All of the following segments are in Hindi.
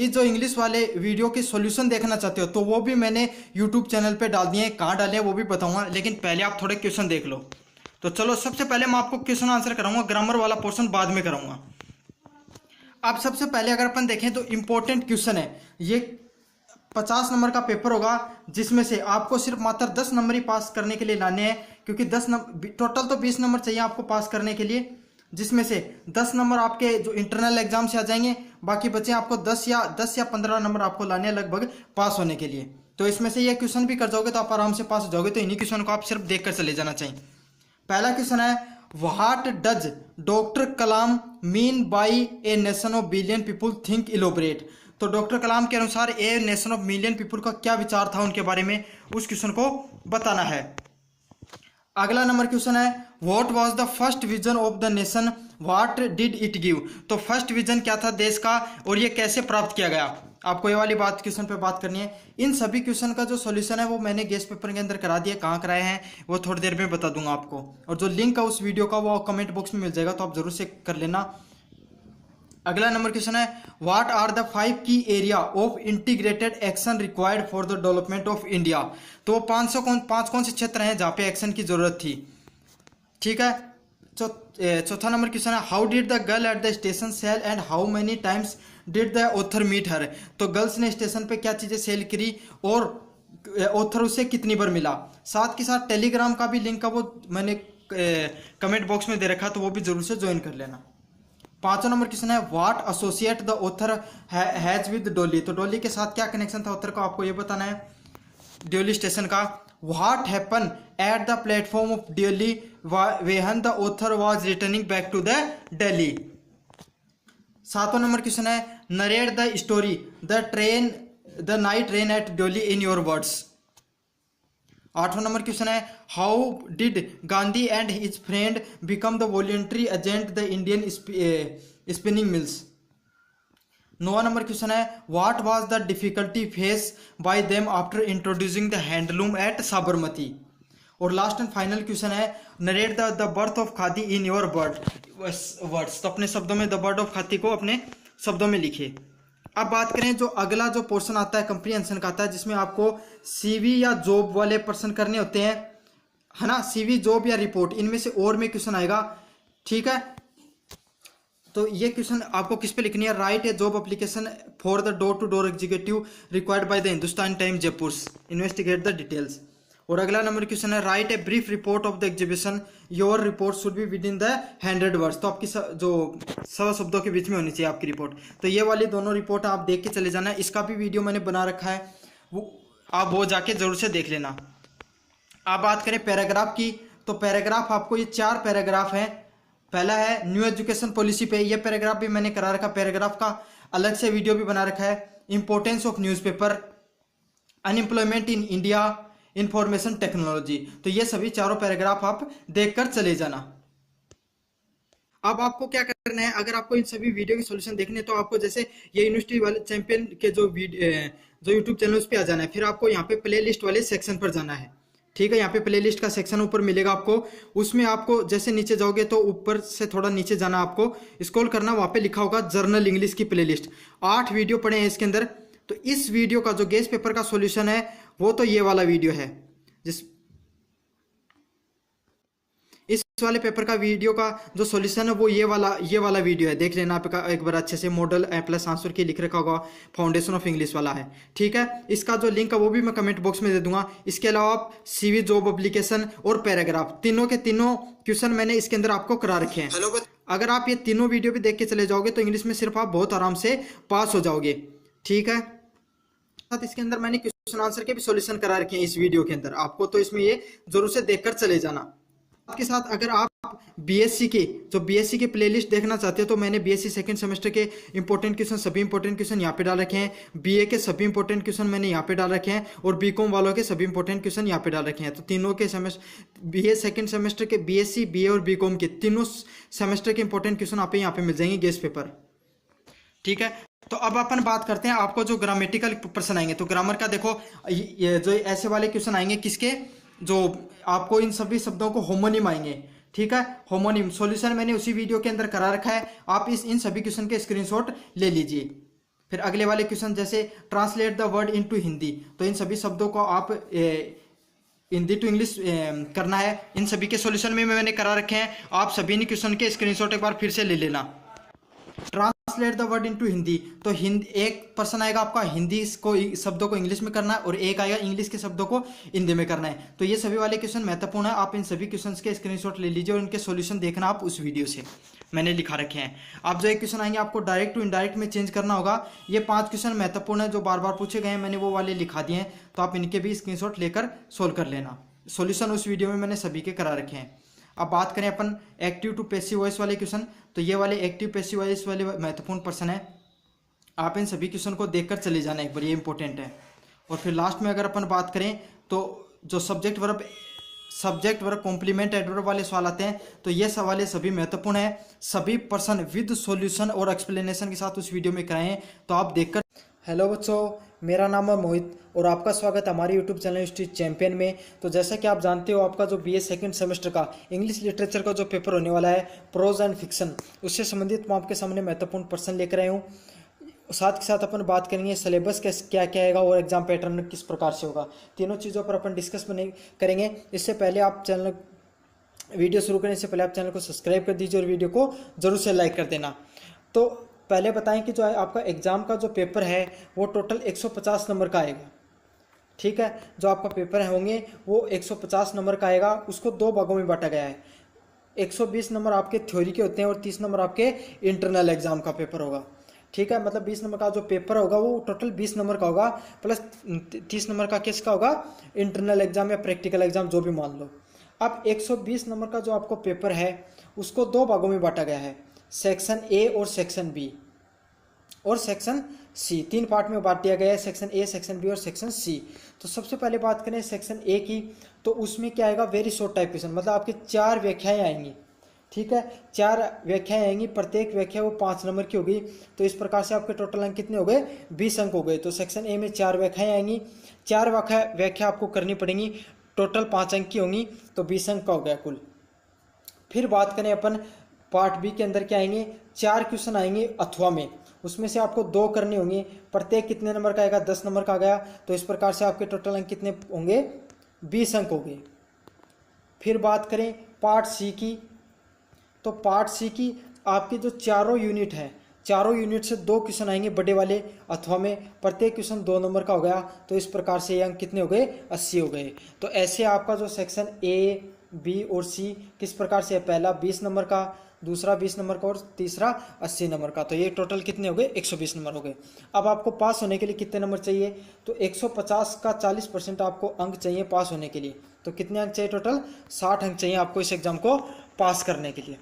इस जो इंग्लिश वाले वीडियो के सॉल्यूशन देखना चाहते हो तो वो भी मैंने यूट्यूब चैनल पे डाल दिए हैं, कहाँ डाले हैं वो भी बताऊंगा, लेकिन पहले आप थोड़े क्वेश्चन देख लो। तो चलो सबसे पहले मैं आपको क्वेश्चन आंसर कराऊंगा, ग्रामर वाला पोर्शन बाद में कराऊंगा। अब सबसे पहले अगर अपन देखें तो इंपॉर्टेंट क्वेश्चन है ये, 50 नंबर का पेपर होगा जिसमें से आपको सिर्फ मात्र 10 नंबर ही पास करने के लिए लाने हैं, क्योंकि 10 नंबर टोटल तो 20 नंबर चाहिए आपको पास करने के लिए, जिसमें से 10 नंबर आपके जो इंटरनल एग्जाम से आ जाएंगे, बाकी बचे आपको 10 या 15 नंबर आपको लाने हैं लगभग पास होने के लिए। तो इसमें से ये क्वेश्चन भी कर जाओगे तो आप आराम से पास हो जाओगे। तो इन्हीं क्वेश्चन को आप सिर्फ देख कर चले जाना चाहिए। पहला क्वेश्चन है, what does doctor Kalam mean by a nation of billion people think elaborate. तो डॉक्टर कलाम के अनुसार a nation of million people का क्या विचार था उनके बारे में, उस क्वेश्चन को बताना है। अगला नंबर क्वेश्चन है, what was the first vision of the nation, what did it give. तो फर्स्ट विजन क्या था देश का और ये कैसे प्राप्त किया गया, आपको ये वाली बात क्वेश्चन पे बात करनी है। इन सभी क्वेश्चन का जो सॉल्यूशन है वो मैंने गेस्ट पेपर के अंदर करा दिया, कहाँ कराए हैं वो थोड़ी देर में बता दूंगा आपको, और जो लिंक है उस वीडियो का वो कमेंट बॉक्स में मिल जाएगा, तो आप जरूर से कर लेना। अगला नंबर क्वेश्चन है, व्हाट आर द 5 की area of integrated action required for the development of India. तो वो 5 कौन से क्षेत्र हैं जहाँ पे एक्शन की जरूरत थी। ठीक है, चौथा नंबर क्वेश्चन है, how did the girl at the station sell and how many times did the author meet her. तो गर्ल्स ने स्टेशन पे क्या चीजें सेल करी और ऑथर उसे कितनी बार मिला। साथ के साथ टेलीग्राम का भी लिंक है वो मैंने कमेंट बॉक्स में दे रखा, तो वो भी जरूर से ज्वाइन कर लेना। पांचवा नंबर क्वेश्चन है, what associate the author has with डोली। तो डोली के साथ क्या कनेक्शन था ऑथर का, आपको ये बताना है, डोली स्टेशन का। What happen at the platform of Delhi when the author was returning back to the Delhi. सातवां नंबर क्वेश्चन है, narrate the story the night train at Delhi in your words. आठवां नंबर क्वेश्चन है, how did Gandhi and his friend become the voluntary agent the Indian spinning mills. नौवां नंबर क्वेश्चन है, what was the difficulty face by them after introducing the handloom at Sabarmati. और लास्ट एंड फाइनल क्वेश्चन है, narrate the birth of khadi in your words. तो अपने शब्दों में द बर्थ ऑफ खादी को अपने शब्दों में लिखिए। अब बात करें जो अगला जो पोर्शन आता है कंप्रीहेंशन का आता है, जिसमें आपको सीवी या जॉब वाले प्रश्न करने होते हैं, है ना, सीवी जॉब या रिपोर्ट, इनमें से और में क्वेश्चन आएगा। ठीक है, तो ये क्वेश्चन आपको किस पे लिखनी है, write a job application for the door to door executive required by the Hindustan Time Jaipur, investigate the details. और अगला नंबर क्वेश्चन है, write a brief report of the exhibition, your report should be within the 100 words. तो आपकी जो 100 शब्दों के बीच में होनी चाहिए आपकी रिपोर्ट। तो ये वाली दोनों रिपोर्ट आप देख के चले जाना है, इसका भी वीडियो मैंने बना रखा है, वो आप वो जाके जरूर से देख लेना। आप बात करें पैराग्राफ की, तो पैराग्राफ आपको ये 4 पैराग्राफ हैं। पहला है न्यू एजुकेशन पॉलिसी पे, ये पैराग्राफ भी मैंने करा रखा, पैराग्राफ का अलग से वीडियो भी बना रखा है। Importance of newspaper, unemployment in India, information technology. तो ये सभी 4 पैराग्राफ आप देखकर चले जाना। अब आपको क्या करना है, अगर आपको इन सभी वीडियो के सॉल्यूशन देखने तो आपको जैसे ये यूनिवर्सिटी वाले चैंपियन के जो यूट्यूब चैनल उस पे आ जाना है, फिर आपको यहाँ पे प्ले लिस्ट वाले सेक्शन पर जाना है। ठीक है, यहाँ पे प्ले लिस्ट का सेक्शन ऊपर मिलेगा आपको, उसमें आपको जैसे नीचे जाओगे तो ऊपर से थोड़ा नीचे जाना, आपको स्क्रॉल करना, वहाँ पे लिखा होगा जर्नल इंग्लिश की प्ले लिस्ट। 8 वीडियो पड़े हैं इसके अंदर। तो इस वीडियो का जो गेस्ट पेपर का सॉल्यूशन है वो तो ये वाला वीडियो है, इस वाले पेपर का वीडियो का जो सॉल्यूशन है वो ये वाला वीडियो है, देख लेना आप एक बार अच्छे से। मॉडल प्लस आंसर की लिख रखा होगा, फाउंडेशन ऑफ इंग्लिश वाला है। ठीक है, इसका जो लिंक है वो भी मैं कमेंट बॉक्स में दे दूंगा। इसके अलावा आप सीवी जॉब एप्लीकेशन और पैराग्राफ, तीनों के तीनों क्वेश्चन मैंने इसके अंदर आपको करा रखे हैं। अगर आप ये तीनों वीडियो भी देख के चले जाओगे तो इंग्लिश में सिर्फ आप बहुत आराम से पास हो जाओगे। ठीक है, साथ इसके अंदर मैंने क्वेश्चन आंसर के भी सॉल्यूशन करा रखे हैं इस वीडियो के अंदर, आपको तो इसमें ये जरूर से देखकर चले जाना। के साथ अगर आप बीएससी की प्लेलिस्ट देखना चाहते हो तो मैंने बीएससी सेकंड सेमेस्टर के इंपॉर्टेंट क्वेश्चन, सभी इंपॉर्टेंट क्वेश्चन यहाँ पे डाल रखे हैं। बीए के सभी इंपॉर्टेंट क्वेश्चन मैंने यहाँ पे डाल रखे हैं और बीकॉम वालों के सभी इंपॉर्टेंट क्वेश्चन यहाँ पे डाल रखे हैं। तो तीनों के सेमेस्टर, बीए सेकंड सेमेस्टर के, बीएससी, बीए और बीकॉम के तीनों सेमेस्टर के इंपॉर्टेंट क्वेश्चन आप यहाँ पे मिल जाएंगे गेस्ट पेपर। ठीक है, तो अब अपन बात करते हैं आपको जो ग्रामेटिकल प्रश्न आएंगे। तो ग्रामर का देखो, ये जो ऐसे वाले क्वेश्चन आएंगे किसके, जो आपको इन सभी शब्दों को होमोनिम आएंगे। ठीक है, होमोनिम सॉल्यूशन मैंने उसी वीडियो के अंदर करा रखा है, आप इन सभी क्वेश्चन के स्क्रीनशॉट ले लीजिए। फिर अगले वाले क्वेश्चन जैसे translate the word into Hindi, तो इन सभी शब्दों को आप हिंदी टू इंग्लिश करना है। इन सभी के सॉल्यूशन में मैंने करा रखे हैं, आप सभी ने क्वेश्चन के स्क्रीनशॉट एक बार फिर से ले लेना। Translate the word into Hindi, तो एक पर्सन आएगा आपका हिंदी को शब्दों को इंग्लिश में करना है और एक आएगा इंग्लिश के शब्दों को हिंदी में करना है। तो ये सभी वाले क्वेश्चन महत्वपूर्ण है, आप इन सभी क्वेश्चंस के स्क्रीनशॉट ले लीजिए और इनके सॉल्यूशन देखना आप उस वीडियो से मैंने लिखा रखे हैं। आप जो एक क्वेश्चन आएंगे आपको डायरेक्ट टू इनडायरेक्ट में चेंज करना होगा। ये 5 क्वेश्चन महत्वपूर्ण है जो बार बार पूछे गए हैं, मैंने वो वाले लिखा दिए हैं, तो आप इनके भी स्क्रीनशॉट लेकर सोल्व कर लेना। सॉल्यूशन उस वीडियो में मैंने सभी के करा रखे हैं। अब बात करें अपन एक्टिव टू पैसिव वॉइस वाले क्वेश्चन, तो ये वाले एक्टिव पैसिव वॉइस वाले महत्वपूर्ण प्रश्न है, आप इन सभी क्वेश्चन को देखकर चले जाना एक बार, ये इंपॉर्टेंट है। और फिर लास्ट में अगर अपन बात करें तो जो सब्जेक्ट वर्ब कॉम्प्लीमेंट एडवर्ब वाले सवाल आते हैं, तो ये सवाल सभी महत्वपूर्ण है, सभी प्रश्न विद सॉल्यूशन और एक्सप्लेनेशन के साथ उस वीडियो में कराएं, तो आप देखकर। हेलो बच्चों, मेरा नाम है मोहित और आपका स्वागत है हमारे यूट्यूब चैनल हिस्ट्री चैंपियन में। तो जैसा कि आप जानते हो, आपका जो बीए सेकंड सेमेस्टर का इंग्लिश लिटरेचर का जो पेपर होने वाला है प्रोज एंड फिक्शन, उससे संबंधित मैं आपके सामने महत्वपूर्ण प्रश्न लेकर आया हूँ। साथ के साथ अपन बात करेंगे सिलेबस क्या क्या आएगा और एग्जाम पैटर्न किस प्रकार से होगा, तीनों चीज़ों पर अपन डिस्कस करेंगे। इससे पहले आप वीडियो शुरू करने से पहले आप चैनल को सब्सक्राइब कर दीजिए और वीडियो को जरूर से लाइक कर देना। तो पहले बताएं कि जो आपका एग्जाम का जो पेपर है वो टोटल 150 नंबर का आएगा। ठीक है, जो आपका पेपर होंगे वो 150 नंबर का आएगा। उसको 2 भागों में बांटा गया है, 120 नंबर आपके थ्योरी के होते हैं और 30 नंबर आपके इंटरनल एग्जाम का पेपर होगा। ठीक है, मतलब 20 नंबर का जो पेपर होगा वो टोटल 20 नंबर का होगा, प्लस 30 नंबर का किसका होगा, इंटरनल एग्जाम या प्रैक्टिकल एग्जाम जो भी मान लो। अब 120 नंबर का जो आपको पेपर है उसको 2 भागों में बांटा गया है, सेक्शन ए और सेक्शन बी और सेक्शन सी, 3 पार्ट में बांट दिया गया है, सेक्शन ए, सेक्शन बी और सेक्शन सी। तो सबसे पहले बात करें सेक्शन ए की, तो उसमें क्या आएगा, वेरी शॉर्ट टाइप क्वेश्चन, मतलब आपकी 4 व्याख्याएं आएंगी। ठीक है, 4 व्याख्याएं आएंगी, प्रत्येक व्याख्या वो 5 नंबर की होगी। तो इस प्रकार से आपके टोटल अंक कितने हो गए, 20 अंक हो गए। तो सेक्शन ए में 4 व्याख्याएं आएंगी, 4 व्याख्या आपको करनी पड़ेंगी, टोटल 5 अंक की होंगी, तो 20 अंक का हो गया कुल। फिर बात करें अपन पार्ट बी के अंदर क्या आएंगे, 4 क्वेश्चन आएंगे अथवा में, उसमें से आपको 2 करने होंगे, प्रत्येक कितने नंबर का आएगा, 10 नंबर का आ गया। तो इस प्रकार से आपके टोटल अंक कितने होंगे, 20 अंक हो गए। फिर बात करें पार्ट सी की, तो पार्ट सी की आपकी जो चारों यूनिट है, चारों यूनिट से 2 क्वेश्चन आएंगे बड़े वाले अथवा में, प्रत्येक क्वेश्चन 2 नंबर का हो गया। तो इस प्रकार से ये अंक कितने हो गए, 80 हो गए। तो ऐसे आपका जो सेक्शन ए, बी और सी किस प्रकार से है, पहला 20 नंबर का, दूसरा 20 नंबर का और तीसरा 80 नंबर का। तो ये टोटल कितने हो गए, 120 नंबर हो गए। अब आपको पास होने के लिए कितने नंबर चाहिए, तो 150 का 40% आपको अंक चाहिए पास होने के लिए। तो कितने अंक चाहिए, टोटल 60 अंक चाहिए आपको इस एग्जाम को पास करने के लिए।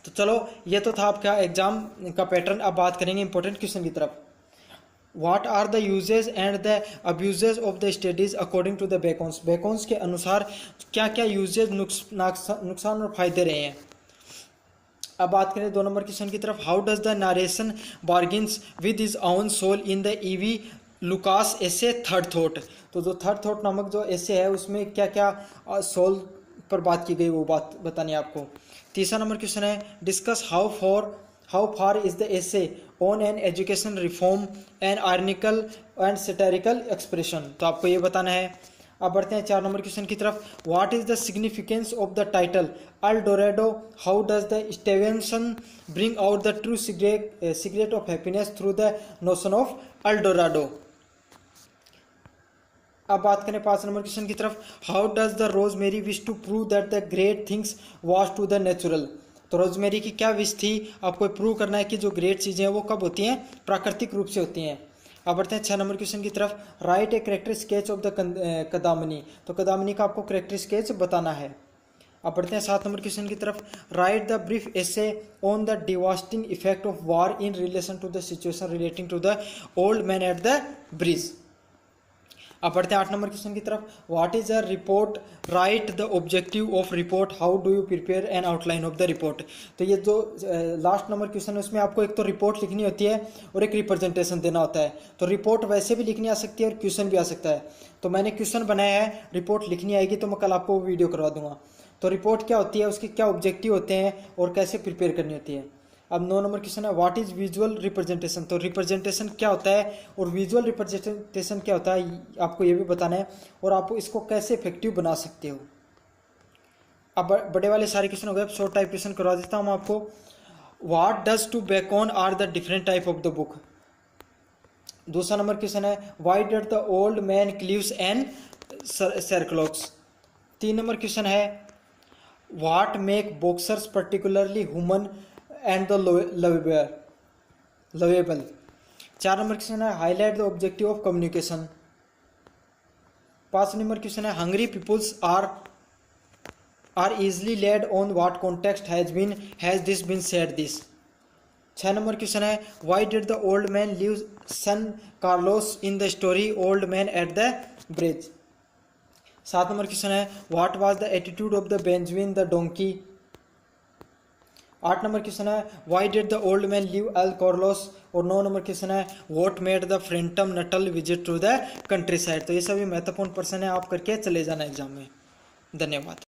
तो चलो, ये तो था आपका एग्जाम का पैटर्न। अब बात करेंगे इंपॉर्टेंट क्वेश्चन की तरफ। What are the uses and the abuses of the studies according to the Bacons? Bacons के अनुसार क्या क्या यूजेज, नुकसान और फायदे रहे हैं। अब बात करें 2 नंबर क्वेश्चन की तरफ। How does the narration bargains with his own soul in the E V Lucas essay third thought. तो जो थर्ड थॉट नामक जो एसे है उसमें क्या क्या सोल पर बात की गई वो बात बतानी है आपको। तीसरा नंबर क्वेश्चन है, discuss how far is the essay on an education reform and ironical and satirical expression. तो आपको ये बताना है। अब बढ़ते हैं 4 नंबर क्वेश्चन की तरफ। What is the significance of the title El Dorado, how does the Stevenson bring out the true secret of happiness through the notion of El Dorado. अब बात करें 5 नंबर क्वेश्चन की तरफ। How does the Rosemary wish to prove that the great things was to the natural. तो रोजमेरी की क्या विश थी, आपको प्रूव करना है कि जो ग्रेट चीज़ें हैं वो कब होती हैं, प्राकृतिक रूप से होती हैं। अब बढ़ते हैं 6 नंबर क्वेश्चन की तरफ। Write a character sketch of the कदामनी। तो कदामनी का आपको करेक्टर स्केच बताना है। अब बढ़ते हैं 7 नंबर क्वेश्चन की तरफ। Write the brief essay on the devastating effect of war in relation to the situation relating to the old man at the bridge. अब बढ़ते हैं 8 नंबर क्वेश्चन की तरफ। What is a report, write the objective of report, how do you prepare an outline of the report. तो ये जो लास्ट नंबर क्वेश्चन है उसमें आपको एक तो रिपोर्ट लिखनी होती है और एक रिप्रेजेंटेशन देना होता है। तो रिपोर्ट वैसे भी लिखनी आ सकती है और क्वेश्चन भी आ सकता है। तो मैंने क्वेश्चन बनाया है, रिपोर्ट लिखनी आएगी तो मैं कल आपको वीडियो करवा दूंगा। तो रिपोर्ट क्या होती है, उसके क्या ऑब्जेक्टिव होते हैं और कैसे प्रिपेयर करनी होती है। अब 9 नंबर क्वेश्चन है व्हाट इज विजुअल रिप्रेजेंटेशन। तो रिप्रेजेंटेशन क्या होता है और विजुअल रिप्रेजेंटेशन क्या होता है आपको ये भी बताना है और आप इसको कैसे इफेक्टिव बना सकते हो। अब बड़े वाले सारे क्वेश्चन हो गए, अब शॉर्ट टाइप क्वेश्चन करवा देता हूँ आपको। What does to Bacon are the different type of the book. दूसरा नंबर क्वेश्चन है why did the old man cleaves and सर्कलॉक्स। 3 नंबर क्वेश्चन है what make boxers particularly human and the lovable. 4 number question है highlight the objective of communication. 5 number question है hungry peoples are easily led on what context has this been said this. 6 number question है why did the old man leave San Carlos in the story old man at the bridge. 7 number question है what was the attitude of the Benjamin the donkey. 8 number question है why did the old man leave El Carlos. और 9 नंबर क्वेश्चन है व्हाट मेड द फ्रेंटम नटल visit to the countryside. तो ये सभी महत्वपूर्ण प्रश्न है, आप करके चले जाना एग्जाम में। धन्यवाद।